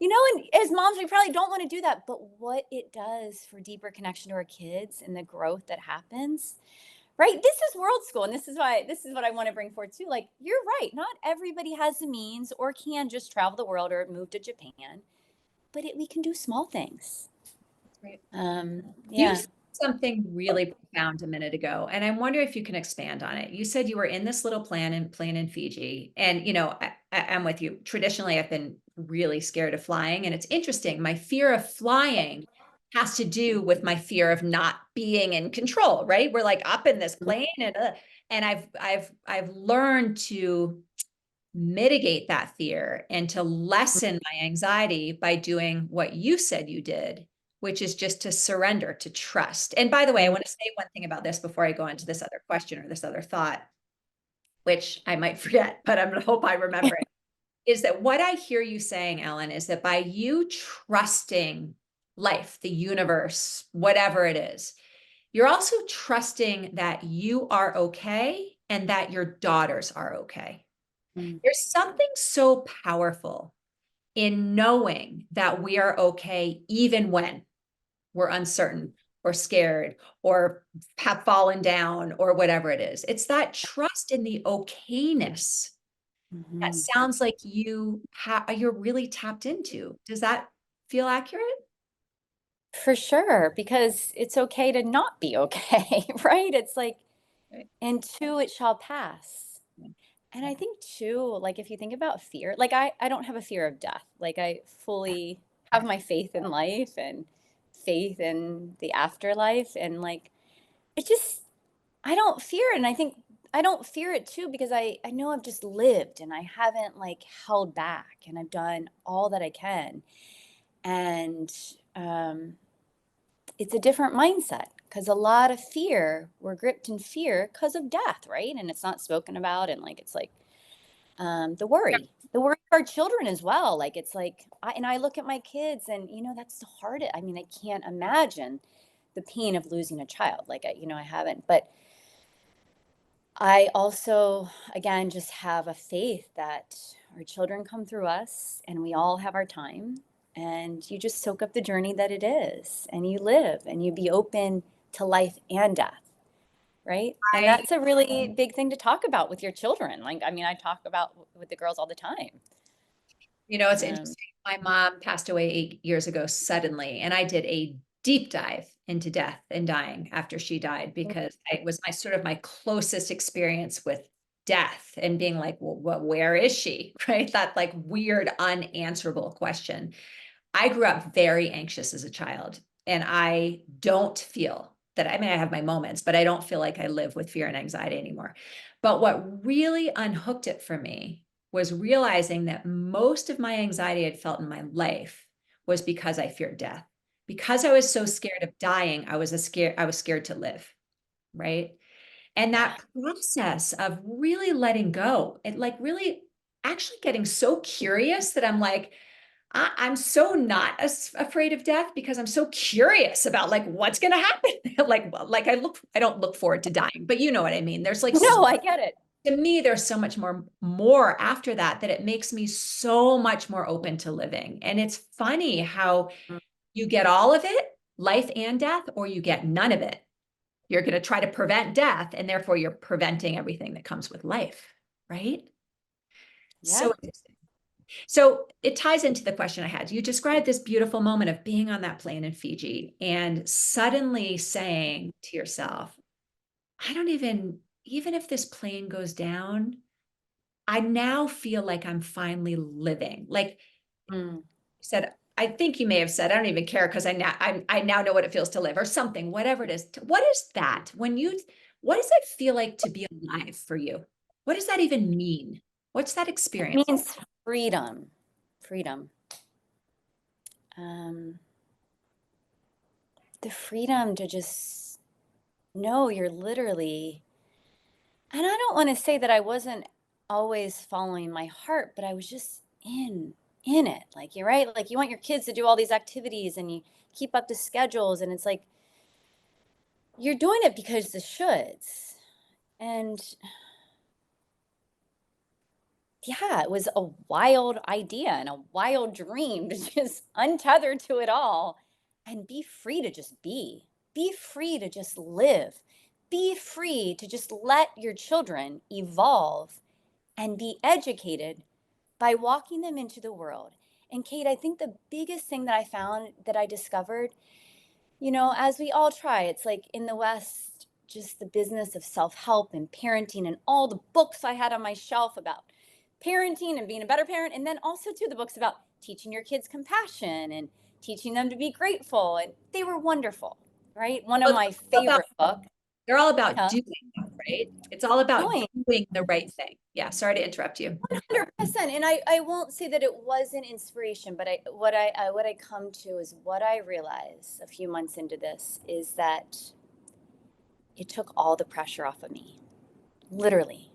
And as moms, we probably don't want to do that. But what it does for deeper connection to our kids and the growth that happens, right? This is world school. And this is what I want to bring forward too. Like, you're right. Not everybody has the means or can just travel the world or move to Japan, but we can do small things. Right. You Yeah. said something really profound a minute ago, and I wonder if you can expand on it. You said you were in this little plane in Fiji, and I'm with you. Traditionally, I've been really scared of flying, and it's interesting. My fear of flying has to do with my fear of not being in control. Right? We're like up in this plane, and I've learned to mitigate that fear and to lessen my anxiety by doing what you said you did, which is just to surrender, to trust. And by the way, I want to say one thing about this before I go into this other question or this other thought, which I might forget, but I'm going to hope I remember it. Is that what I hear you saying, Ellen, is that by you trusting life, the universe, whatever it is, you're also trusting that you are okay and that your daughters are okay. Mm. There's something so powerful in knowing that we are okay, even when we're uncertain or scared or have fallen down or whatever it is. It's that trust in the okayness that Mhm. sounds like you're really tapped into. Does that feel accurate? For sure, because it's okay to not be okay, right? It's like, Right. and two, it shall pass. Yeah. And I think too, like if you think about fear, like I don't have a fear of death. Like I fully have my faith in life and faith in the afterlife. And like it just, I don't fear it. And I think I don't fear it too because I know I've just lived and I haven't like held back and I've done all that I can. And um it's a different mindset because a lot of fear, we're gripped in fear because of death, right? And it's not spoken about. And like, it's like the worry of our children as well. Like, it's like, I look at my kids and, that's the hardest. I mean, I can't imagine the pain of losing a child. Like, I haven't, but I also, again, just have a faith that our children come through us and we all have our time. And you just soak up the journey that it is and you live and you be open to life and death. Right. And I, that's a really big thing to talk about with your children. Like, I mean, I talk about with the girls all the time. it's Um, interesting. My mom passed away 8 years ago suddenly, and I did a deep dive into death and dying after she died because it was my closest experience with death and being like, well, where is she? Right? That like weird, unanswerable question. I grew up very anxious as a child, and I don't feel that, I mean, I have my moments, but I don't feel like I live with fear and anxiety anymore. But what really unhooked it for me was realizing that most of my anxiety I'd felt in my life was because I feared death. Because I was so scared of dying, I was scared to live, right? And Yeah. that process of really letting go and like really actually getting so curious that I'm like, I'm so not as afraid of death because I'm so curious about like what's going to happen. like I don't look forward to dying, but you know what I mean? There's like, No, I get it. to me, there's so much more after that it makes me so much more open to living. And it's funny how you get all of it, life and death, or you get none of it. You're going to try to prevent death, and therefore you're preventing everything that comes with life, right? Yeah. So interesting. So it ties into the question I had. You described this beautiful moment of being on that plane in Fiji and suddenly saying to yourself, I don't even if this plane goes down, I now feel like I'm finally living. Like Mm. you said, I think you may have said, I don't even care because I now know what it feels to live or something, whatever it is. What is that? What does it feel like to be alive for you? What does that even mean? What's that It experience? means freedom. Freedom. Um, the freedom to just know you're literally, and I don't want to say that I wasn't always following my heart, but I was just in it. Like you're right. Like you want your kids to do all these activities and you keep up to schedules, and it's like you're doing it because the shoulds. And yeah, it was a wild idea and a wild dream to just untether to it all and be free to just be free to just live, be free to just let your children evolve and be educated by walking them into the world. And Kate, I think the biggest thing that I found that I discovered, as we all try, it's like in the West, just the business of self help and parenting and all the books I had on my shelf about parenting and being a better parent. And then also, too, the books about teaching your kids compassion and teaching them to be grateful. And they were wonderful, right? One of Well, my about favorite books. they're all about Yeah, doing, right? It's all about doing doing the right thing. Yeah, sorry to interrupt you. 100%. And I won't say that it wasn't inspiration, but what I come to is what I realized a few months into this is that it took all the pressure off of me. Literally.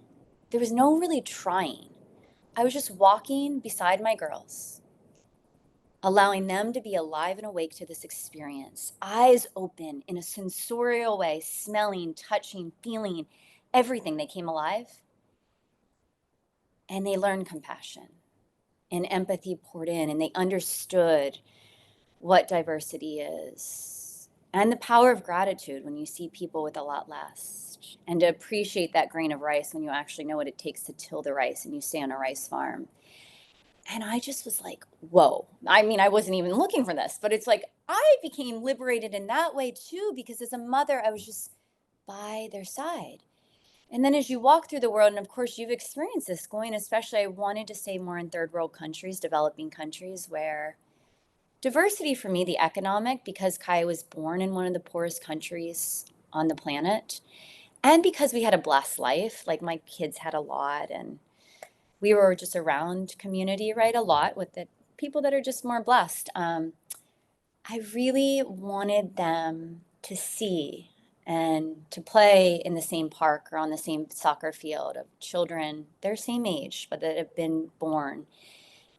There was no really trying. I was just walking beside my girls, allowing them to be alive and awake to this experience, eyes open in a sensorial way, smelling, touching, feeling everything. They came alive and they learned compassion and empathy poured in, and they understood what diversity is and the power of gratitude when you see people with a lot less, and to appreciate that grain of rice when you actually know what it takes to till the rice and you stay on a rice farm. And I just was like, whoa. I mean, I wasn't even looking for this, but it's like I became liberated in that way too, because as a mother, I was just by their side. And then as you walk through the world, and of course you've experienced this going, especially I wanted to stay more in third world countries, developing countries where diversity for me, the economic, because Kai was born in one of the poorest countries on the planet, and because we had a blessed life, like my kids had a lot, and we were just around community, right, a lot with the people that are just more blessed. I really wanted them to see and to play in the same park or on the same soccer field of children their same age, but that have been born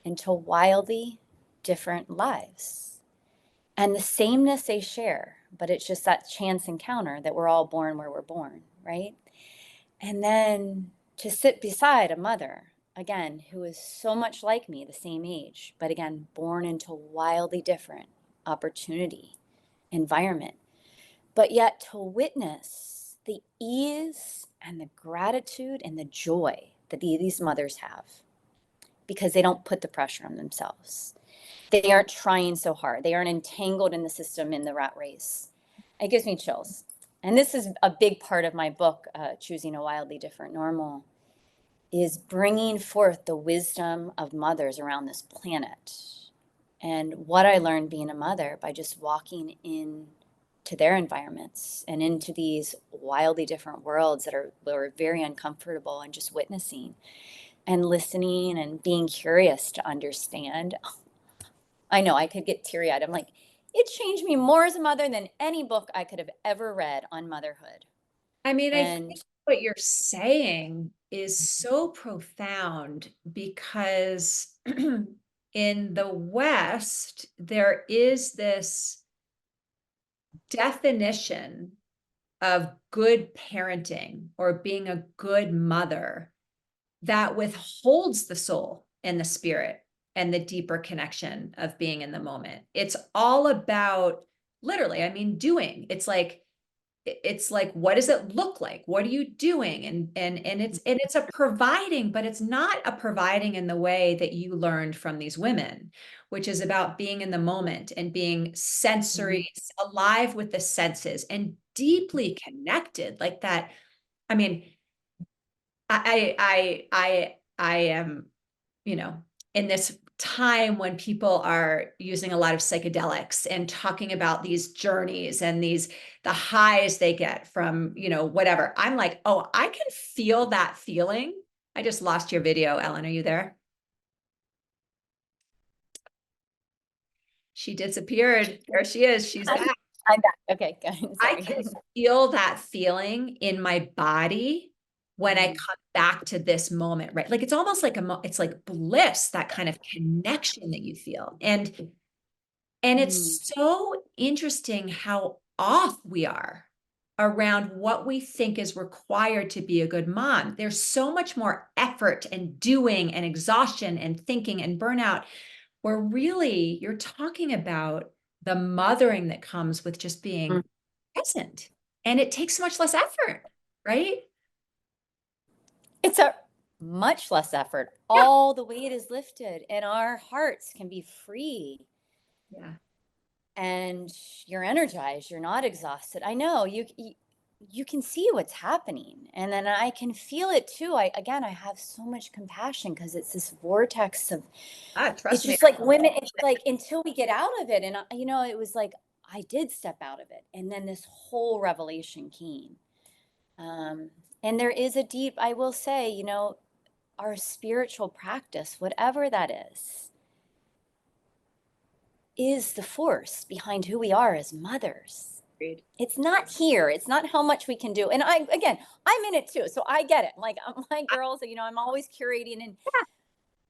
into wildly different lives. And the sameness they share, but it's just that chance encounter that we're all born where we're born, right? And then to sit beside a mother, again, who is so much like me, the same age, but again, born into wildly different opportunity, environment, but yet to witness the ease and the gratitude and the joy that these mothers have because they don't put the pressure on themselves. They aren't trying so hard. They aren't entangled in the system in the rat race. It gives me chills. And this is a big part of my book, Choosing a Wildly Different Normal, is bringing forth the wisdom of mothers around this planet and what I learned being a mother by just walking in to their environments and into these wildly different worlds that were very uncomfortable, and just witnessing and listening and being curious to understand. I know I could get teary eyed. I'm like, it changed me more as a mother than any book I could have ever read on motherhood. I mean, I And think what you're saying is so profound because in the West, there is this definition of good parenting or being a good mother that withholds the soul and the spirit and the deeper connection of being in the moment. It's all about literally, I mean, doing. It's like what does it look like, what are you doing, and it's a providing, but it's not a providing in the way that you learned from these women, which is about being in the moment and being sensory alive with the senses and deeply connected like that. I mean, I am, you know, in this time when people are using a lot of psychedelics and talking about these journeys and the highs they get from, whatever. I'm like, oh, I can feel that feeling. I just lost your video, Ellen. Are you there? She disappeared. There she is. She's I'm, back. I'm back. Okay, good. I Sorry. can feel that feeling in my body when I Mm, come back to this moment, right? Like it's almost like it's like bliss, that kind of connection that you feel. And mm, it's so interesting how off we are around what we think is required to be a good mom. There's so much more effort and doing and exhaustion and thinking and burnout, where really you're talking about the mothering that comes with just mm. being present. And it takes much less effort, right? It's a much less effort. Yeah. All the weight is lifted, and our hearts can be free, Yeah. and you're energized. You're not exhausted. I know you can see what's happening, and then I can feel it too. I have so much compassion because it's this vortex of, it's Trust me. just like women. It's like until we get out of it, and it was like I did step out of it, and then this whole revelation came. Um, and there is a deep, I will say, our spiritual practice, whatever that is the force behind who we are as mothers. Agreed. It's not here. It's not how much we can do. And I'm in it too. So I get it. Like my girls, I'm always curating,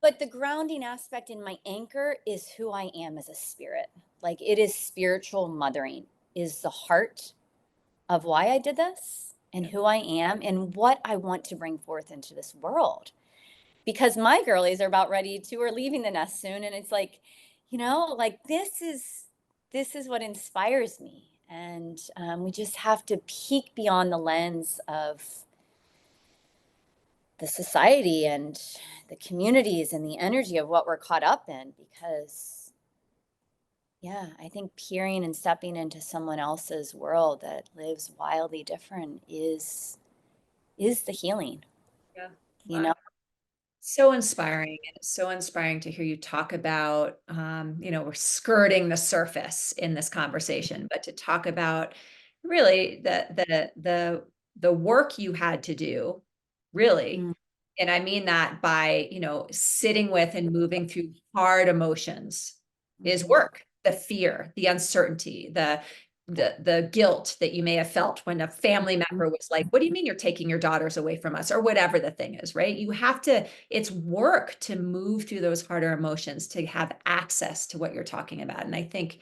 but the grounding aspect in my anchor is who I am as a spirit. Like it is spiritual mothering, is the heart of why I did this and Yeah. who I am and what I want to bring forth into this world. Because my girlies are about ready to, or leaving the nest soon, and it's like, like this is what inspires me. And we just have to peek beyond the lens of the society and the communities and the energy of what we're caught up in, because yeah, I think peering and stepping into someone else's world that lives wildly different is the healing, Yeah. you Wow. know. So inspiring. And it's so inspiring to hear you talk about, we're skirting the surface in this conversation, but to talk about really the work you had to do, really. Mm, And I mean that by, sitting with and moving through hard emotions is mhm, work. The fear, the uncertainty, the guilt that you may have felt when a family mhm. member was like, what do you mean you're taking your daughters away from us, or whatever the thing is, right? You have to, it's work to move through those harder emotions to have access to what you're talking about. And I think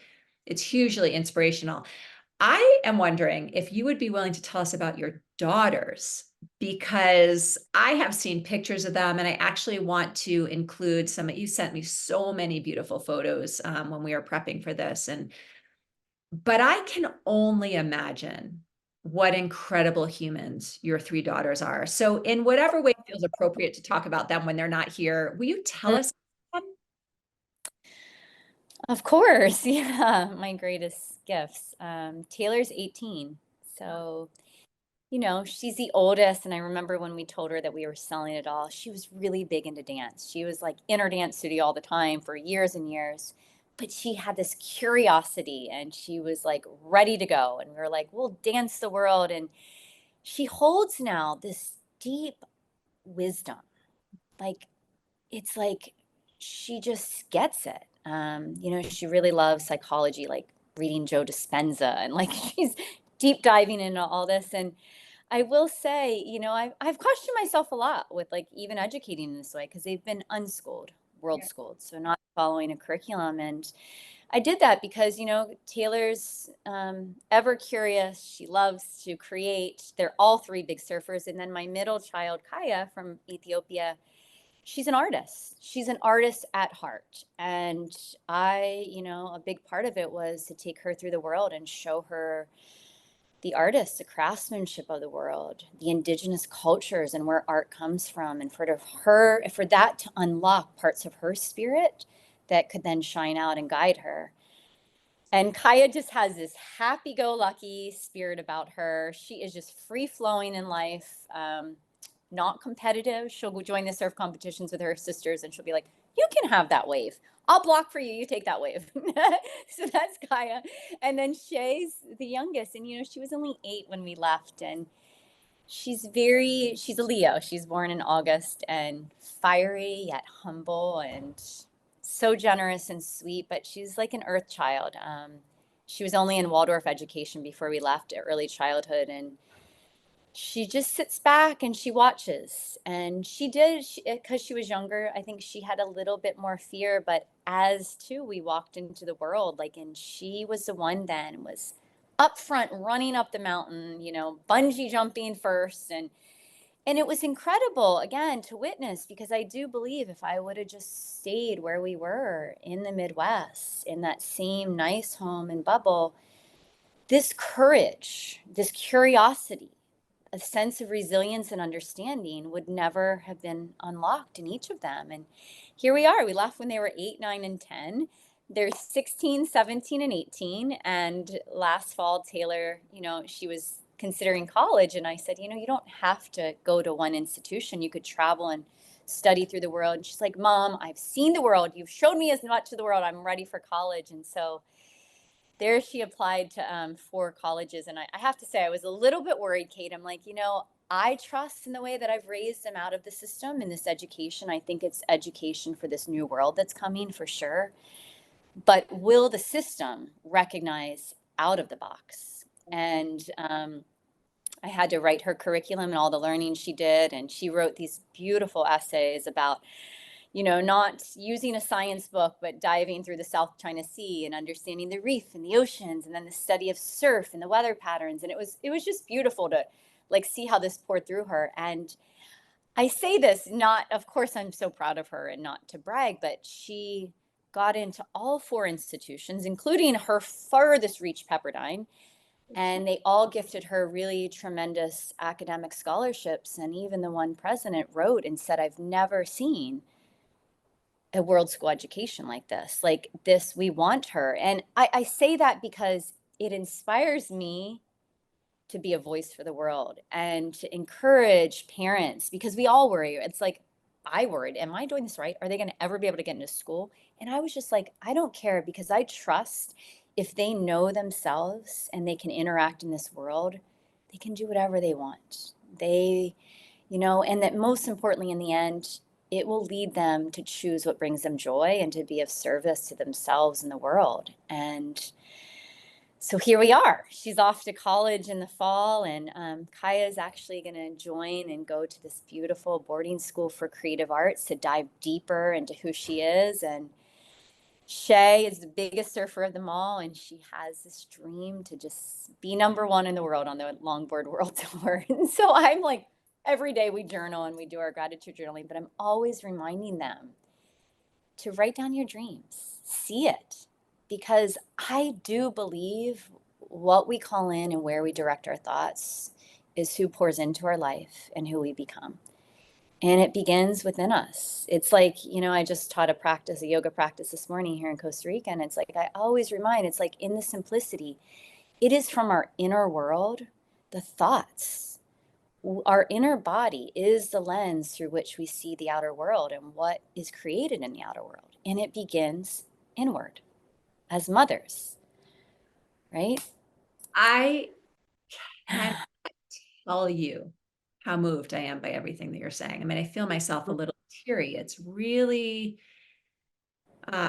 it's hugely inspirational. I am wondering if you would be willing to tell us about your daughters, because I have seen pictures of them and I actually want to include some. You sent me so many beautiful photos when we were prepping for this, but I can only imagine what incredible humans your three daughters are. So, in whatever way feels appropriate to talk about them when they're not here, will you tell us? Of course, yeah, my greatest gifts. Taylor's 18, so she's the oldest, and I remember when we told her that we were selling it all, she was really big into dance. She was like in her dance studio all the time for years and years. but she had this curiosity and she was like ready to go. And we were like, we'll dance the world. And she holds now this deep wisdom. Like, it's like she just gets it. She really loves psychology, like reading Joe Dispenza, and like she's deep diving into all this. And I will say, I've questioned myself a lot with like even educating in this way because they've been unschooled, world Yeah. schooled, so not following a curriculum. And I did that because, Taylor's ever curious. She loves to create. They're all three big surfers. And then my middle child, Kaya from Ethiopia, she's an artist. She's an artist at heart. And a big part of it was to take her through the world and show her the artists, the craftsmanship of the world, the indigenous cultures and where art comes from, and for that to unlock parts of her spirit that could then shine out and guide her. And Kaya just has this happy-go-lucky spirit about her. She is just free-flowing in life, not competitive. She'll go join the surf competitions with her sisters, and she'll be like, "You can have that wave. I'll block for you. You take that wave." So that's Kaya. And then Shay's the youngest, and she was only 8 when we left, and she's a Leo. She's born in August, and fiery yet humble and so generous and sweet, but she's like an earth child. She was only in Waldorf education before we left at early childhood, and she just sits back and she watches. And because she was younger, I think she had a little bit more fear, but as too, we walked into the world, like, and she was the one then was up front running up the mountain, bungee jumping first. And it was incredible, again, to witness, because I do believe if I would have just stayed where we were in the Midwest, in that same nice home and bubble, this courage, this curiosity, a sense of resilience and understanding would never have been unlocked in each of them. And here we are. We left when they were 8, 9, and 10. They're 16, 17, and 18. And last fall, Taylor, she was considering college. And I said, you don't have to go to one institution. You could travel and study through the world. And she's like, Mom, I've seen the world. You've showed me as much of the world. I'm ready for college. And so there she applied to 4 colleges. And I have to say, I was a little bit worried, Kate. I'm like, I trust in the way that I've raised them out of the system in this education. I think it's education for this new world that's coming, for sure. But will the system recognize out of the box? And I had to write her curriculum and all the learning she did. And she wrote these beautiful essays about not using a science book, but diving through the South China Sea and understanding the reef and the oceans, and then the study of surf and the weather patterns. And it was just beautiful to like see how this poured through her. And I say this not, of course, I'm so proud of her and not to brag, but she got into all 4 institutions, including her furthest reach, Pepperdine. And they all gifted her really tremendous academic scholarships. And even the one president wrote and said, I've never seen a world school education like this. Like this, we want her. And I say that because it inspires me to be a voice for the world and to encourage parents, because we all worry. It's like, I worried, am I doing this right? Are they going to ever be able to get into school? And I was just like, I don't care, because I trust if they know themselves and they can interact in this world, they can do whatever they want. And that most importantly, in the end, it will lead them to choose what brings them joy and to be of service to themselves and the world. And so here we are. She's off to college in the fall, and Kaya is actually going to join and go to this beautiful boarding school for creative arts to dive deeper into who she is. And Shay is the biggest surfer of them all, and she has this dream to just be #1 in the world on the longboard world tour. And so I'm like, every day we journal and we do our gratitude journaling, but I'm always reminding them to write down your dreams, see it, because I do believe what we call in and where we direct our thoughts is who pours into our life and who we become. And it begins within us. It's like, I just taught a yoga practice this morning here in Costa Rica. And it's like, I always remind, it's like in the simplicity, it is from our inner world, the thoughts. Our inner body is the lens through which we see the outer world and what is created in the outer world. And it begins inward. as mothers, right? I can tell you how moved I am by everything that you're saying. I mean, I feel myself a little teary. It's really,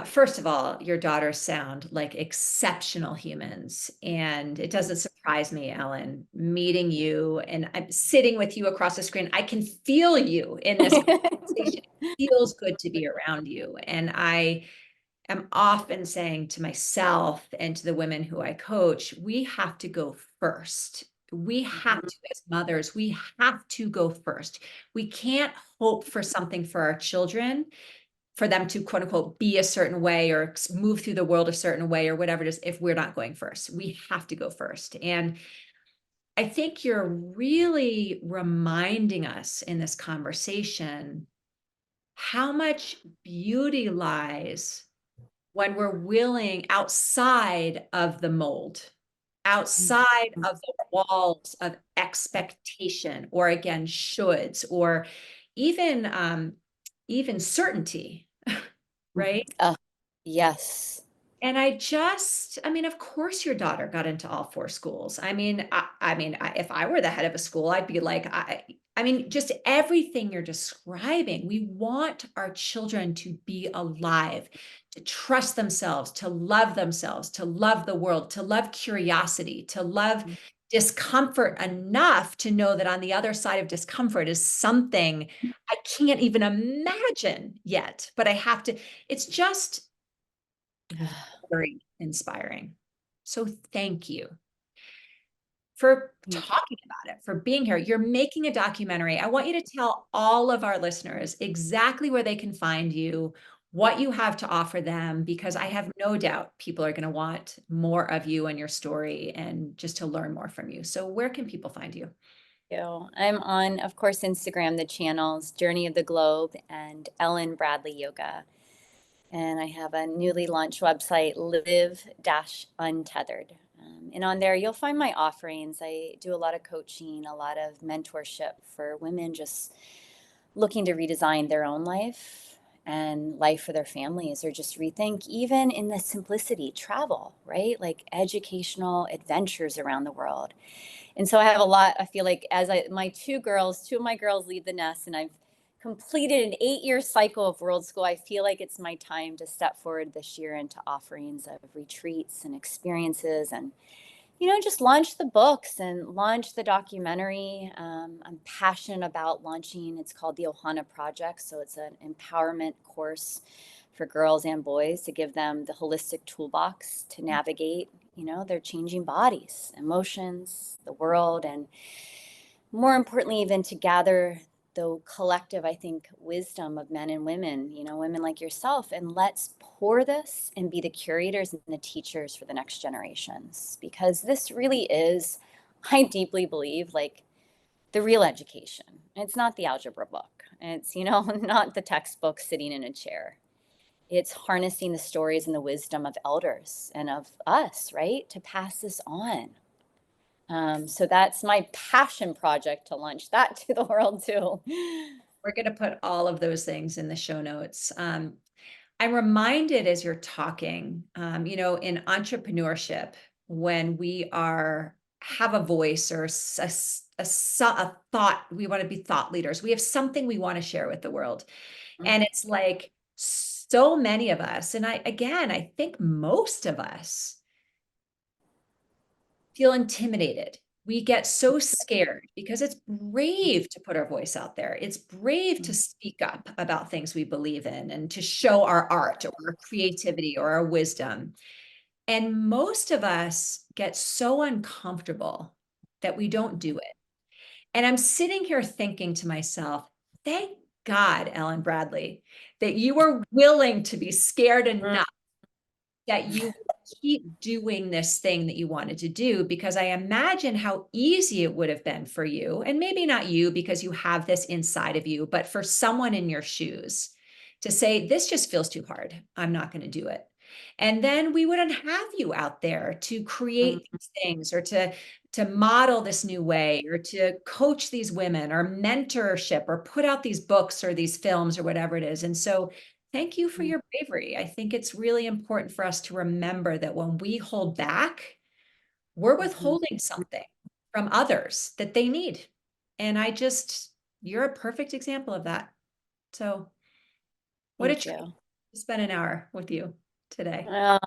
first of all, your daughters sound like exceptional humans. And it doesn't surprise me, Ellen, meeting you and I'm sitting with you across the screen. I can feel you in this conversation. It feels good to be around you. And I am often saying to myself and to the women who I coach, we have to go first. We have to, as mothers, we have to go first. We can't hope for something for our children, for them to quote unquote be a certain way or move through the world a certain way or whatever it is, if we're not going first. We have to go first. And I think you're really reminding us in this conversation how much beauty lies when we're willing outside of the mold, outside of the walls of expectation, or again, shoulds, or even even certainty, right? Oh, yes. And I mean, of course, your daughter got into all four schools. If I were the head of a school, I'd be like, I mean, just everything you're describing. We want our children to be alive, to trust themselves, to love the world, to love curiosity, to love discomfort enough to know that on the other side of discomfort is something I can't even imagine yet, but I have to, it's just very inspiring. So thank you for talking about it, for being here. You're making a documentary. I want you to tell all of our listeners exactly where they can find you, what you have to offer them, because I have no doubt people are going to want more of you and your story and just to learn more from you. So where can people find you? I'm on, of course, Instagram, the channels Journey of the Globe and Ellen Bradley Yoga. And I have a newly launched website, Live Untethered. And on there, you'll find my offerings. I do a lot of coaching, a lot of mentorship for women just looking to redesign their own life and life for their families, or just rethink, even in the simplicity, travel, right? Like educational adventures around the world. And so I have a lot, I feel like two of my girls leave the nest, and I've completed an 8-year cycle of world school. I feel like it's my time to step forward this year into offerings of retreats and experiences, and just launch the books and launch the documentary. I'm passionate about launching, it's called the Ohana Project. So it's an empowerment course for girls and boys to give them the holistic toolbox to navigate, their changing bodies, emotions, the world, and more importantly, even to gather the collective, I think, wisdom of men and women, women like yourself, and let's pour this and be the curators and the teachers for the next generations. Because this really is, I deeply believe, like the real education. It's not the algebra book. It's, not the textbook sitting in a chair. It's harnessing the stories and the wisdom of elders and of us, right? To pass this on. So that's my passion project, to launch that to the world too. We're going to put all of those things in the show notes. I'm reminded as you're talking, in entrepreneurship, when we have a voice or a thought, we want to be thought leaders. We have something we want to share with the world. And it's like so many of us, and I think most of us feel intimidated. We get so scared because it's brave to put our voice out there. It's brave to speak up about things we believe in and to show our art or our creativity or our wisdom. And most of us get so uncomfortable that we don't do it. And I'm sitting here thinking to myself, thank God, Ellen Bradley, that you are willing to be scared enough that you keep doing this thing that you wanted to do, because I imagine how easy it would have been for you, and maybe not you because you have this inside of you, but for someone in your shoes to say, this just feels too hard. I'm not going to do it. And then we wouldn't have you out there to create these things or to model this new way or to coach these women or mentorship or put out these books or these films or whatever it is. And so Thank you for Mm, your bravery. I think it's really important for us to remember that when we hold back, we're mhm. withholding something from others that they need. And you're a perfect example of that. So, what a Thank treat you. to spend an hour with you today. Well,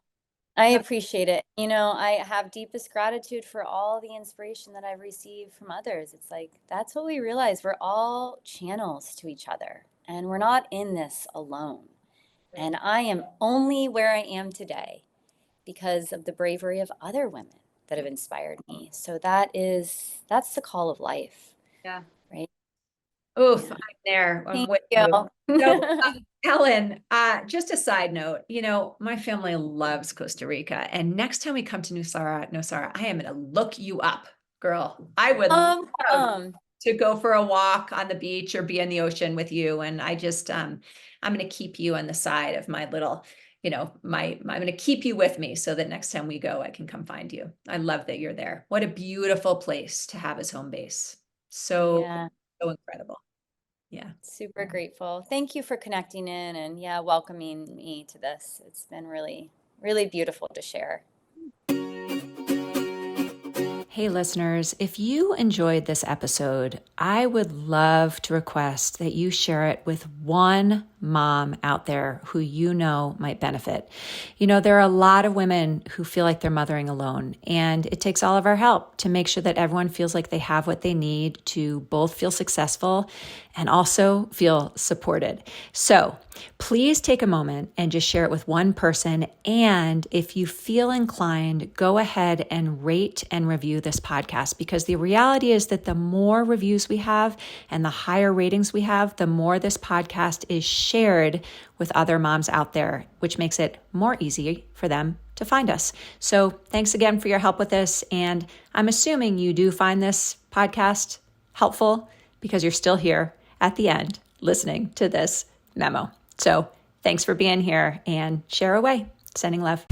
I appreciate it. I have deepest gratitude for all the inspiration that I've received from others. It's like that's what we realize. We're all channels to each other, and we're not in this alone. Right. And I am only where I am today because of the bravery of other women that have inspired me. So that's the call of life, Yeah. right? Oof, I'm Yeah. there. I'm Thank with you. you. So, Ellen, just a side note, my family loves Costa Rica, and next time we come to Nosara, I am going to look you up, girl. I would love Come. to go for a walk on the beach or be in the ocean with you, and I'm going to keep you on the side of my little, I'm going to keep you with me so that next time we go, I can come find you. I love that you're there. What a beautiful place to have as home base. So, Yeah. so incredible. Yeah. Super grateful. Thank you for connecting in and yeah, welcoming me to this. It's been really, really beautiful to share. Hey, listeners, if you enjoyed this episode, I would love to request that you share it with one mom out there who you know might benefit. There are a lot of women who feel like they're mothering alone, and it takes all of our help to make sure that everyone feels like they have what they need to both feel successful and also feel supported. So please take a moment and just share it with one person. And if you feel inclined, go ahead and rate and review this podcast, because the reality is that the more reviews we have and the higher ratings we have, the more this podcast is shared with other moms out there, which makes it more easy for them to find us. So thanks again for your help with this. And I'm assuming you do find this podcast helpful because you're still here at the end listening to this memo. So thanks for being here and share away. Sending love.